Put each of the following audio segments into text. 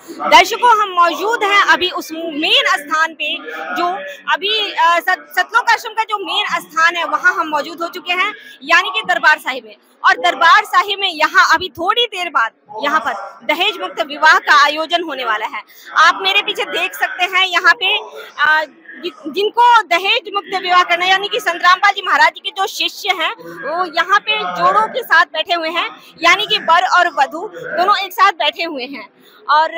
दर्शकों, हम मौजूद हैं अभी उस मेन स्थान पे जो अभी सतलोक आश्रम का जो मेन स्थान है वहां हम मौजूद हो चुके हैं, यानी कि दरबार साहिब में। और दरबार साहिब में यहाँ अभी थोड़ी देर बाद यहाँ पर दहेज मुक्त विवाह का आयोजन होने वाला है। आप मेरे पीछे देख सकते हैं यहाँ पे जिनको दहेज मुक्त विवाह करना, यानी कि संत रामपाल जी महाराज जी के जो शिष्य हैं वो यहाँ पे जोड़ों के साथ बैठे हुए हैं, यानी कि वर और वधू दोनों एक साथ बैठे हुए हैं। और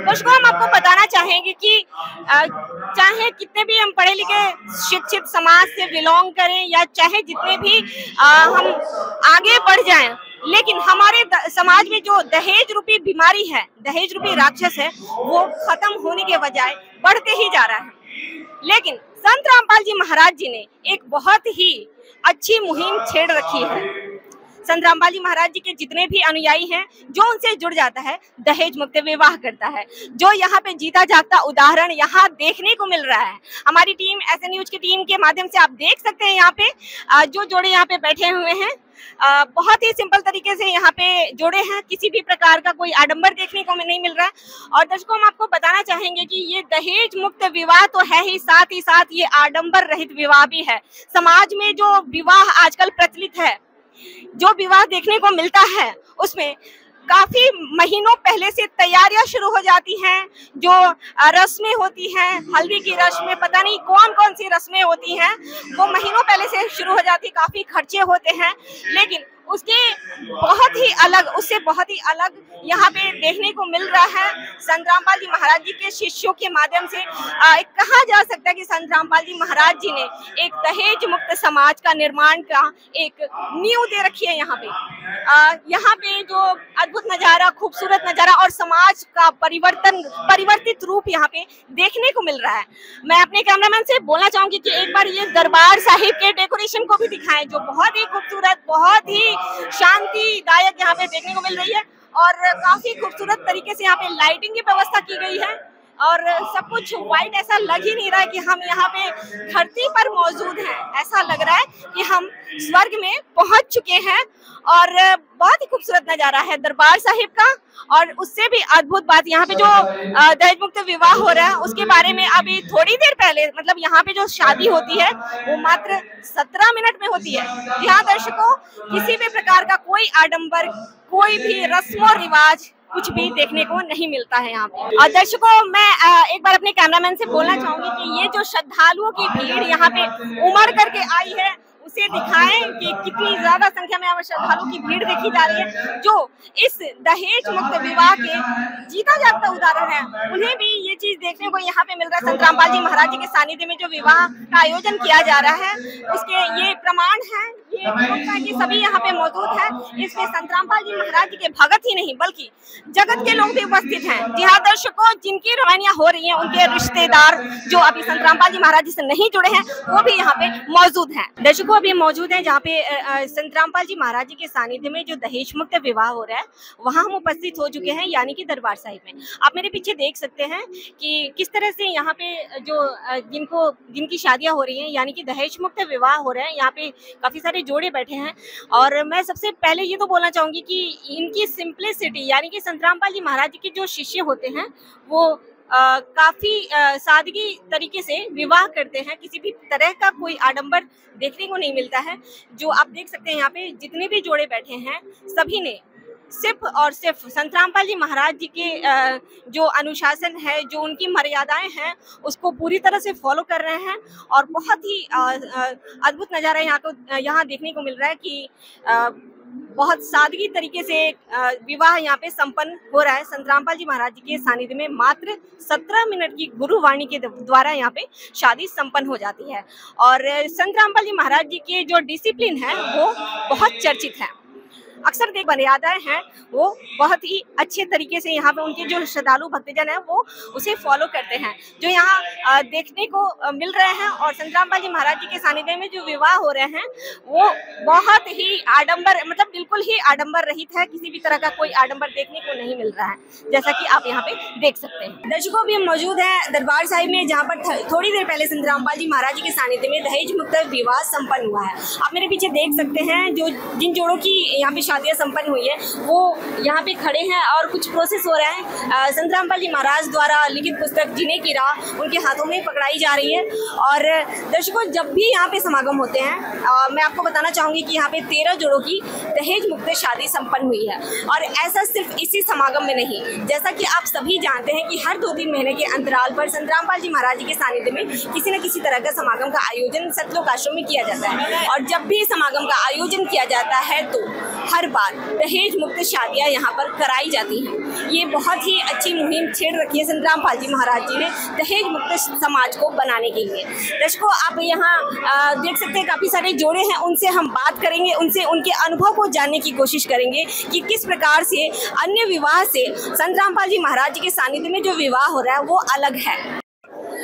दर्शकों, हम आपको बताना चाहेंगे कि चाहे कितने भी हम पढ़े लिखे शिक्षित समाज से बिलोंग करें या चाहे जितने भी हम आगे बढ़ जाएं, लेकिन हमारे समाज में जो दहेज रूपी बीमारी है, दहेज रूपी राक्षस है, वो खत्म होने के बजाय बढ़ते ही जा रहा है। लेकिन संत रामपाल जी महाराज जी ने एक बहुत ही अच्छी मुहिम छेड़ रखी है। संत रामपाल जी महाराज जी के जितने भी अनुयायी हैं, जो उनसे जुड़ जाता है दहेज मुक्त विवाह करता है, जो यहाँ पे जीता जागता उदाहरण यहाँ देखने को मिल रहा है। हमारी टीम SN न्यूज की टीम के माध्यम से आप देख सकते हैं यहाँ पे जो जोड़े यहाँ पे बैठे हुए हैं, बहुत ही सिंपल तरीके से यहाँ पे जोड़े हैं, किसी भी प्रकार का कोई आडंबर देखने को नहीं मिल रहा है। और दर्शकों, हम आपको बताना चाहेंगे कि ये दहेज मुक्त विवाह तो है ही साथ ये आडंबर रहित विवाह भी है। समाज में जो विवाह आजकल प्रचलित है, जो विवाह देखने को मिलता है, उसमें काफी महीनों पहले से तैयारियां शुरू हो जाती हैं। जो रस्में होती हैं, हल्दी की रस्में, पता नहीं कौन कौन सी रस्में होती हैं, वो महीनों पहले से शुरू हो जाती, काफी खर्चे होते हैं। लेकिन उसके उससे बहुत ही अलग यहाँ पे देखने को मिल रहा है। संत रामपाल जी महाराज जी के शिष्यों के माध्यम से कहा जा सकता है कि संत रामपाल जी महाराज जी ने एक दहेज मुक्त समाज का निर्माण का एक नींव दे रखी है। यहाँ पे जो अद्भुत नजारा, खूबसूरत नजारा और समाज का परिवर्तित रूप यहाँ पे देखने को मिल रहा है। मैं अपने कैमरामैन से बोलना चाहूंगी कि एक बार ये दरबार साहिब के डेकोरेशन को भी दिखाएं, जो बहुत ही खूबसूरत, बहुत ही शांतिदायक यहाँ पे देखने को मिल रही है। और काफी खूबसूरत तरीके से यहाँ पे लाइटिंग की व्यवस्था की गई है और सब कुछ व्हाइट, ऐसा लग ही नहीं रहा है कि हम यहाँ पे धरती पर मौजूद हैं। ऐसा लग रहा है कि हम स्वर्ग में पहुंच चुके हैं। और बहुत ही खूबसूरत नजारा है दरबार साहिब का। और उससे भी अद्भुत बात, यहाँ पे जो दहेज मुक्त विवाह हो रहा है उसके बारे में अभी थोड़ी देर पहले, मतलब यहाँ पे जो शादी होती है वो मात्र 17 मिनट में होती है। यहाँ दर्शकों, किसी भी प्रकार का कोई आडंबर, कोई भी रस्म और रिवाज कुछ भी देखने को नहीं मिलता है यहाँ पे। और दर्शकों, मैं एक बार अपने कैमरामैन से बोलना चाहूंगी कि ये जो श्रद्धालुओं की भीड़ यहाँ पे उमड़ करके आई है, उसे दिखाएं कि कितनी ज्यादा संख्या में यहाँ श्रद्धालुओं की भीड़ देखी जा रही है, जो इस दहेज मुक्त विवाह के जीता जागता उदाहरण है। उन्हें भी ये चीज देखने को यहाँ पे मिल रहा है। संत रामपाल जी महाराज जी के सानिध्य में जो विवाह का आयोजन किया जा रहा है, उसके ये प्रमाण है, ये प्रूफ है कि सभी यहाँ पे मौजूद है। इसमें संत रामपाल जी महाराज जी के भगत ही नहीं बल्कि जगत के लोग भी उपस्थित हैं। जी हाँ दर्शकों, जिनकी रवानियां हो रही हैं, उनके रिश्तेदार जो अभी संत रामपाल जी महाराज जी से नहीं जुड़े हैं, वो भी यहाँ पे मौजूद हैं। दर्शकों, अभी मौजूद है जहाँ पे संत रामपाल जी महाराज जी के सानिध्य में जो दहेज मुक्त विवाह हो रहा है, वहाँ हम उपस्थित हो चुके हैं, यानी कि दरबार साहिब में। आप मेरे पीछे देख सकते हैं कि किस तरह से यहाँ पे जो जिनकी शादियां हो रही हैं, यानी कि दहेज मुक्त विवाह हो रहे हैं, यहाँ पे काफी सारे जोड़े बैठे हैं। और मैं सबसे पहले ये तो बोलना चाहूंगी कि इनकी सिंप्लिसिटी, यानी कि संत रामपाल जी महाराज जी के जो शिष्य होते हैं वो काफी सादगी तरीके से विवाह करते हैं। किसी भी तरह का कोई आडंबर देखने को नहीं मिलता है। जो आप देख सकते हैं यहाँ पे जितने भी जोड़े बैठे हैं, सभी ने सिर्फ और सिर्फ संत रामपाल जी महाराज जी के जो अनुशासन है, जो उनकी मर्यादाएं हैं, उसको पूरी तरह से फॉलो कर रहे हैं। और बहुत ही अद्भुत नज़ारा यहाँ देखने को मिल रहा है कि बहुत सादगी तरीके से विवाह यहाँ पे संपन्न हो रहा है। संत रामपाल जी महाराज जी के सानिध्य में मात्र 17 मिनट की गुरुवाणी के द्वारा यहाँ पे शादी संपन्न हो जाती है। और संत रामपाल जी महाराज जी के जो डिसिप्लिन है वो बहुत चर्चित है। अक्सर मर्यादाएं हैं वो बहुत ही अच्छे तरीके से यहाँ पे उनके जो श्रद्धालु भक्तजन हैं वो उसे फॉलो करते हैं, जो यहाँ देखने को मिल रहे हैं। और संत रामपाल जी महाराज जी के सानिध्य में जो विवाह हो रहे हैं वो बहुत ही आडंबर, मतलब बिल्कुल ही आडंबर रहित है। किसी भी तरह का कोई आडंबर देखने को नहीं मिल रहा है, जैसा कि आप यहाँ पे देख सकते हैं। दर्शकों, भी हम मौजूद हैं दरबार साहिब में, जहाँ पर थोड़ी देर पहले संत रामपाल जी महाराज जी के सानिध्य में दहेज मुक्त विवाह संपन्न हुआ है। आप मेरे पीछे देख सकते हैं जो जिन जोड़ों की यहाँ पे शादियाँ संपन्न हुई है वो यहाँ पे खड़े हैं और कुछ प्रोसेस हो रहा है। संत रामपाल जी महाराज द्वारा लिखित पुस्तक जीने की राह उनके हाथों में पकड़ाई जा रही है। और दर्शकों, जब भी यहाँ पे समागम होते हैं मैं आपको बताना चाहूँगी कि यहाँ पे 13 जोड़ों की दहेज मुक्त शादी संपन्न हुई है। और ऐसा सिर्फ इसी समागम में नहीं, जैसा कि आप सभी जानते हैं कि हर 2-3 महीने के अंतराल पर संत रामपाल जी महाराज जी के सानिध्य में किसी न किसी तरह का समागम का आयोजन सतलोक आश्रम में किया जाता है। और जब भी समागम का आयोजन किया जाता है तो हर बार दहेज मुक्त शादियाँ यहाँ पर कराई जाती हैं। ये बहुत ही अच्छी मुहिम छेड़ रखी है संत रामपाल जी महाराज जी ने दहेज मुक्त समाज को बनाने के लिए। दर्शकों, आप यहाँ देख सकते हैं काफ़ी सारे जोड़े हैं, उनसे हम बात करेंगे, उनसे उनके अनुभव को जानने की कोशिश करेंगे कि किस प्रकार से अन्य विवाह से संत रामपाल जी महाराज जी के सानिध्य में जो विवाह हो रहा है वो अलग है।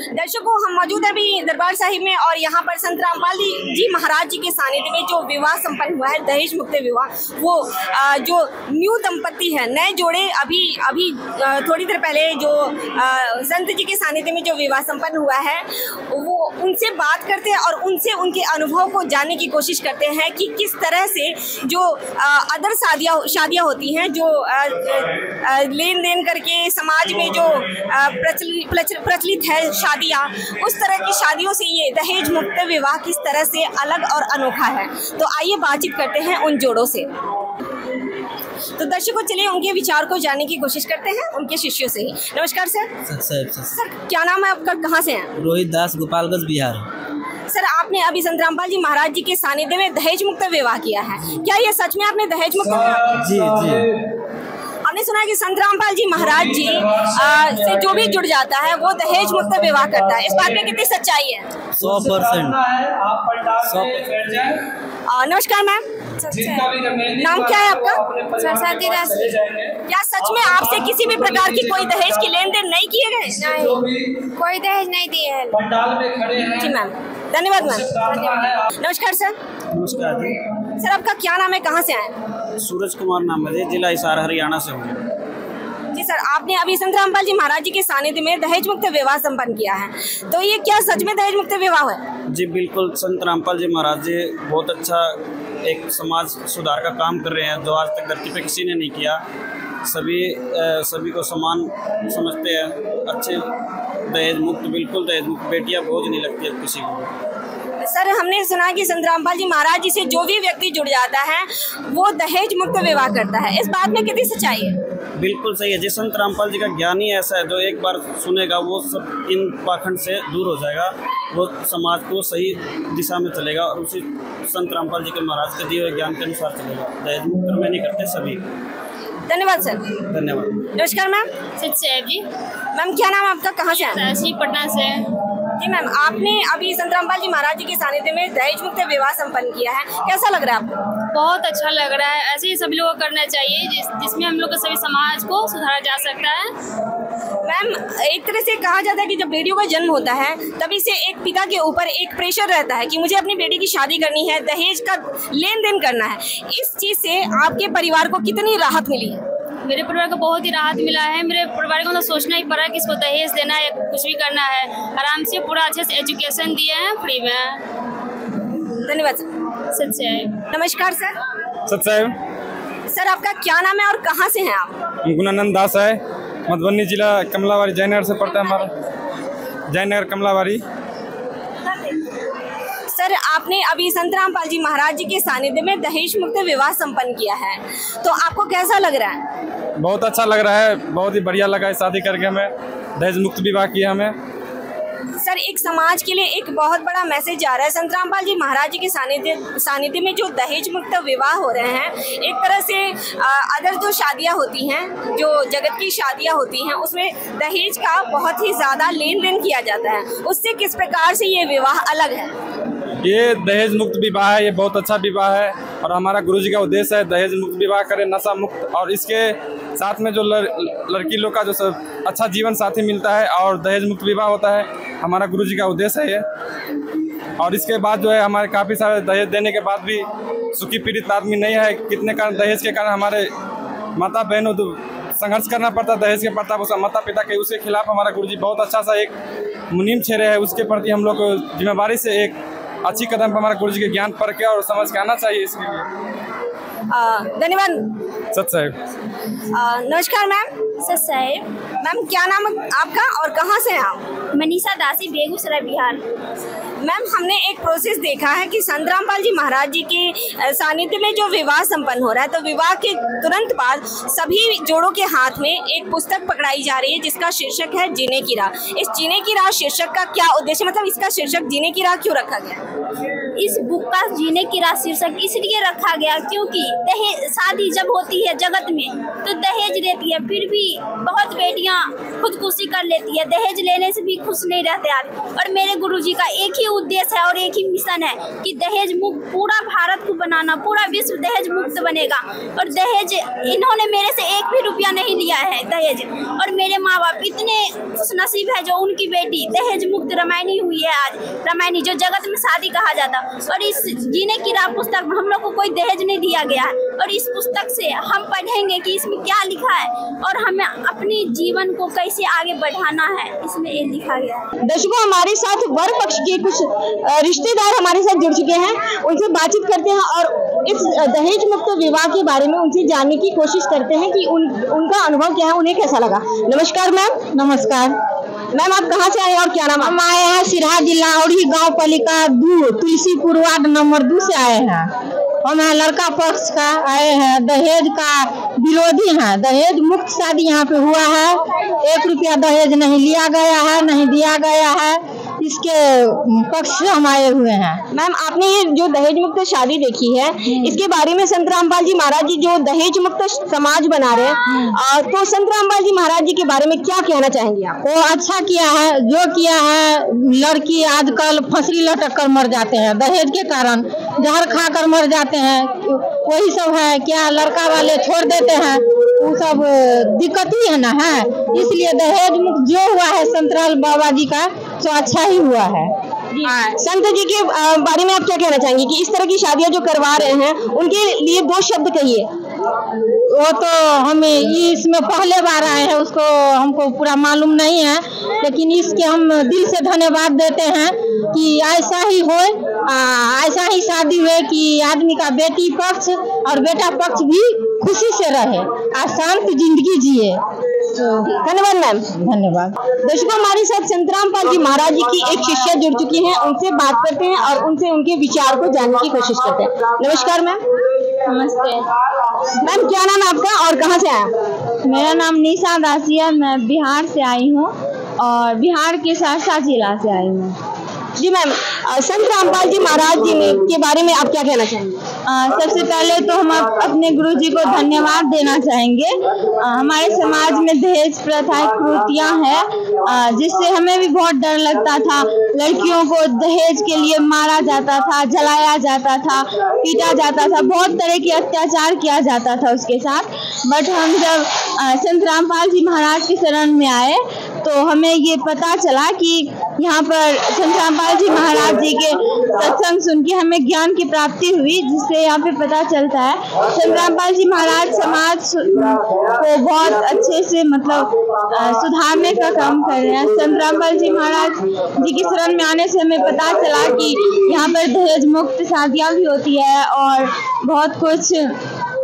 दर्शकों, हम मौजूद हैं अभी दरबार साहिब में और यहाँ पर संत रामपाल जी महाराज जी के सानिध्य में जो विवाह संपन्न हुआ है दहेज मुक्त विवाह, वो जो न्यू दंपति है, नए जोड़े अभी थोड़ी देर पहले जो संत जी के सानिध्य में जो विवाह संपन्न हुआ है वो उनसे बात करते हैं और उनसे उनके अनुभव को जानने की कोशिश करते हैं कि किस तरह से जो अदर शादियाँ होती हैं, जो लेन देन करके समाज में जो प्रचलित है शादियाँ, उस तरह की शादियों से ये दहेज मुक्त विवाह किस तरह से अलग और अनोखा है। तो आइए बातचीत करते हैं उन जोड़ों से। तो दर्शकों, चलिए उनके विचार को जानने की कोशिश करते हैं उनके शिष्यों से ही। नमस्कार सर। सर, क्या नाम है आपका, कहाँ से हैं? रोहित दास, गोपालगंज, बिहार। सर, आपने अभी संत रामपाल जी महाराज जी के सानिध्य में दहेज मुक्त विवाह किया है, क्या ये सच में आपने दहेज मुक्त विवाह? जी। हमने सुना है कि संत रामपाल जी महाराज जी से जो भी जुड़ जाता है वो दहेज मुक्त विवाह करता है, इस बात में कितनी सच्चाई है? 100%। नमस्कार मैम, नाम क्या है आपका? सरस्वती दास। क्या सच में आपसे किसी भी प्रकार की कोई दहेज की लेन देन नहीं किए गए? नहीं, कोई दहेज नहीं दिए हैं। जी मैम, धन्यवाद मैम। नमस्कार सर। नमस्कार जी। सर, आपका क्या नाम है, कहाँ से आए? सूरज कुमार नाम है, जिला हिसार, हरियाणा से हूँ। जी सर, आपने अभी संत रामपाल जी महाराज जी के सानिध्य में दहेज मुक्त विवाह संपन्न किया है, तो ये क्या सच में दहेज मुक्त विवाह है? जी बिल्कुल, संत रामपाल जी महाराज जी बहुत अच्छा एक समाज सुधार का काम कर रहे हैं जो आज तक धरती पे किसी ने नहीं किया। सभी को समान समझते हैं, अच्छे दहेज मुक्त, बिल्कुल दहेज मुक्त, बेटियां बोझ नहीं लगती है किसी को। सर, हमने सुना कि संत रामपाल जी महाराज जी से जो भी व्यक्ति जुड़ जाता है वो दहेज मुक्त विवाह करता है, इस बात में कितनी सच्चाई है? बिल्कुल सही है जी। संत रामपाल जी का ज्ञान ही ऐसा है जो एक बार सुनेगा वो सब इन पाखंड से दूर हो जाएगा, वो समाज को सही दिशा में चलेगा और उसी संत रामपाल जी के महाराज के दिए हुए ज्ञान के अनुसार चलेगा। दहेज मुक्त में नहीं करते सभी। धन्यवाद सर। धन्यवाद। नमस्कार मैम। जी मैम, क्या नाम आपका, कहाँ से आए? पटना से। जी मैम, आपने अभी संत रामपाल जी महाराज जी के सानिध्य में दहेज मुक्त विवाह संपन्न किया है, कैसा लग रहा है आपको? बहुत अच्छा लग रहा है, ऐसे ही सभी लोगों को करना चाहिए जिसमें हम लोग का सभी समाज को सुधारा जा सकता है। मैम, एक तरह से कहा जाता है कि जब बेटियों का जन्म होता है तभी से एक पिता के ऊपर एक प्रेशर रहता है कि मुझे अपनी बेटी की शादी करनी है, दहेज का लेन देन करना है। इस चीज़ से आपके परिवार को कितनी राहत मिली है? मेरे परिवार को बहुत ही राहत मिला है। मेरे परिवार को मतलब सोचना ही पड़ा कि इसको दहेज देना है, कुछ भी करना है, आराम से पूरा अच्छे से एजुकेशन दिए हैं फ्री में। धन्यवाद सर। नमस्कार सर। सत्साहेब। सर, आपका क्या नाम है और कहाँ से हैं आप? गुणानंद दास है, मधुबनी जिला, कमलाबारी, जयनगर से पड़ता है हमारा, जयनगर कमलाबारी। सर, आपने अभी संत रामपाल जी महाराज जी के सानिध्य में दहेज मुक्त विवाह संपन्न किया है, तो आपको कैसा लग रहा है? बहुत अच्छा लग रहा है, बहुत ही बढ़िया लगा है शादी करके हमें, दहेज मुक्त विवाह किया हमें। सर, एक समाज के लिए एक बहुत बड़ा मैसेज जा रहा है। संत रामपाल जी महाराज जी के सानिध्य में जो दहेज मुक्त विवाह हो रहे हैं, एक तरह से अदर जो शादियां होती हैं, जो जगत की शादियां होती हैं, उसमें दहेज का बहुत ही ज़्यादा लेन देन किया जाता है, उससे किस प्रकार से ये विवाह अलग है? ये दहेज मुक्त विवाह है, ये बहुत अच्छा विवाह है और हमारा गुरुजी का उद्देश्य है दहेज मुक्त विवाह करें, नशा मुक्त, और इसके साथ में जो लड़की लोग का जो सब अच्छा जीवन साथी मिलता है और दहेज मुक्त विवाह होता है, हमारा गुरुजी का उद्देश्य है ये। और इसके बाद जो है हमारे काफ़ी सारे दहेज देने के बाद भी सुखी पीड़ित आदमी नहीं है, कितने कारण दहेज के कारण हमारे माता बहनों संघर्ष करना पड़ता दहेज के प्रताप, उसका माता पिता के, उसके खिलाफ हमारा गुरुजी बहुत अच्छा सा एक मुनीम छेड़े है, उसके प्रति हम लोग को जिम्मेवारी से एक अच्छी कदम पर हमारे गुरुजी के ज्ञान पढ़ के और समझ के आना चाहिए इसके लिए। धन्यवाद। सत साहेब। नमस्कार मैम। सत साहेब। मैम क्या नाम है आपका और कहाँ से हैं आप? मनीषा दासी, बेगूसराय, बिहार। मैम हमने एक प्रोसेस देखा है कि संत रामपाल जी महाराज जी के सानिध्य में जो विवाह संपन्न हो रहा है, तो विवाह के तुरंत बाद सभी जोड़ों के हाथ में एक पुस्तक पकड़ाई जा रही है जिसका शीर्षक है जीने की राह। इस जीने की राह शीर्षक का क्या उद्देश्य, मतलब इसका शीर्षक जीने की राह क्यों रखा गया? इस बुक का जीने की राह शीर्षक इसलिए रखा गया क्योंकि दहेज शादी जब होती है जगत में तो दहेज देती है, फिर भी बहुत बेटियां खुदकुशी कर लेती है, दहेज लेने से भी खुश नहीं रहते आदमी। और मेरे गुरुजी का एक ही उद्देश्य है और एक ही मिशन है कि दहेज मुक्त पूरा भारत को बनाना, पूरा विश्व दहेज मुक्त बनेगा। और दहेज इन्होंने मेरे से एक भी रुपया नहीं लिया है दहेज, और मेरे माँ बाप इतने खुशनसीब है जो उनकी बेटी दहेज मुक्त रामायणी हुई है आज, रामायणी जो जगत में शादी कहा जाता। और इस जीने की राह पुस्तक में हम लोग को कोई दहेज नहीं दिया गया है, और इस पुस्तक से हम पढ़ेंगे कि इसमें क्या लिखा है और हमें अपनी जीवन को कैसे आगे बढ़ाना है, इसमें ये लिखा गया है। दर्शकों, हमारे साथ वर पक्ष के कुछ रिश्तेदार हमारे साथ जुड़ चुके हैं, उनसे बातचीत करते हैं और इस दहेज मुक्त विवाह के बारे में उनसे जानने की कोशिश करते हैं कि उनका अनुभव क्या है, उन्हें कैसा लगा। नमस्कार मैम। नमस्कार मैम, आप कहाँ से आए और क्या नाम? हम आए हैं सिरहा जिला और ही गाँव पालिका 2 तुलसीपुर वार्ड नंबर 2 से आए हैं। हम लड़का पक्ष का आए हैं, दहेज का विरोधी हैं। दहेज मुक्त शादी यहाँ पे हुआ है, 1 रुपया दहेज नहीं लिया गया है, नहीं दिया गया है, इसके पक्ष से हम आए हुए हैं। मैम आपने ये जो दहेज मुक्त शादी देखी है, इसके बारे में संत रामपाल जी महाराज जी जो दहेज मुक्त समाज बना रहे हैं, तो संत रामपाल जी महाराज जी के बारे में क्या कहना चाहेंगे आप? वो अच्छा किया है, जो किया है। लड़की आजकल फंसरी लटक कर मर जाते हैं दहेज के कारण, जहर खा कर मर जाते हैं, वही सब है। क्या लड़का वाले छोड़ देते हैं, वो सब दिक्कत ही है ना है। इसलिए दहेज मुक्त जो हुआ है संतराम बाबा जी का, तो अच्छा ही हुआ है। संत जी के बारे में आप क्या कहना चाहेंगे कि इस तरह की शादियां जो करवा रहे हैं, उनके लिए 2 शब्द कहिए। वो तो हमें इसमें पहले बार आए हैं, उसको हमको पूरा मालूम नहीं है, लेकिन इसके हम दिल से धन्यवाद देते हैं कि ऐसा ही हो, ऐसा ही शादी हुए कि आदमी का बेटी पक्ष और बेटा पक्ष भी खुशी से रहे और शांत जिंदगी जिए। धन्यवाद मैम। धन्यवाद। दर्शकों, हमारे साथ संत रामपाल जी महाराज जी की एक शिष्या जुड़ चुकी हैं, उनसे बात करते हैं और उनसे उनके विचार को जानने की कोशिश करते हैं। नमस्कार मैम। नमस्ते मैम, क्या नाम है आपका और कहाँ से आया? मेरा नाम निशा दासी है, मैं बिहार से आई हूँ और बिहार के सहरसा जिला से आई हूँ। जी मैम, संत रामपाल जी महाराज जी के बारे में आप क्या कहना चाहेंगे? सबसे पहले तो हम अपने गुरुजी को धन्यवाद देना चाहेंगे। हमारे समाज में दहेज प्रथा कुरीतियाँ हैं, जिससे हमें भी बहुत डर लगता था। लड़कियों को दहेज के लिए मारा जाता था, जलाया जाता था, पीटा जाता था, बहुत तरह के अत्याचार किया जाता था उसके साथ। बट हम जब संत रामपाल जी महाराज के शरण में आए तो हमें ये पता चला कि यहाँ पर संत रामपाल जी महाराज जी के सत्संग सुन के हमें ज्ञान की प्राप्ति हुई, जिससे यहाँ पे पता चलता है संत रामपाल जी महाराज समाज को बहुत अच्छे से मतलब सुधारने का काम कर रहे हैं। संत रामपाल जी महाराज जी की शरण में आने से हमें पता चला कि यहाँ पर दहेज मुक्त शादियाँ भी होती है और बहुत कुछ।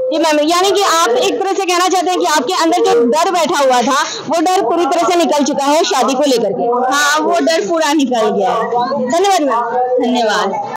जी मैम, यानी कि आप एक तरह से कहना चाहते हैं कि आपके अंदर जो डर बैठा हुआ था, वो डर पूरी तरह से निकल चुका है शादी को लेकर के? हाँ, वो डर पूरा निकल गया है। धन्यवाद मैम। धन्यवाद।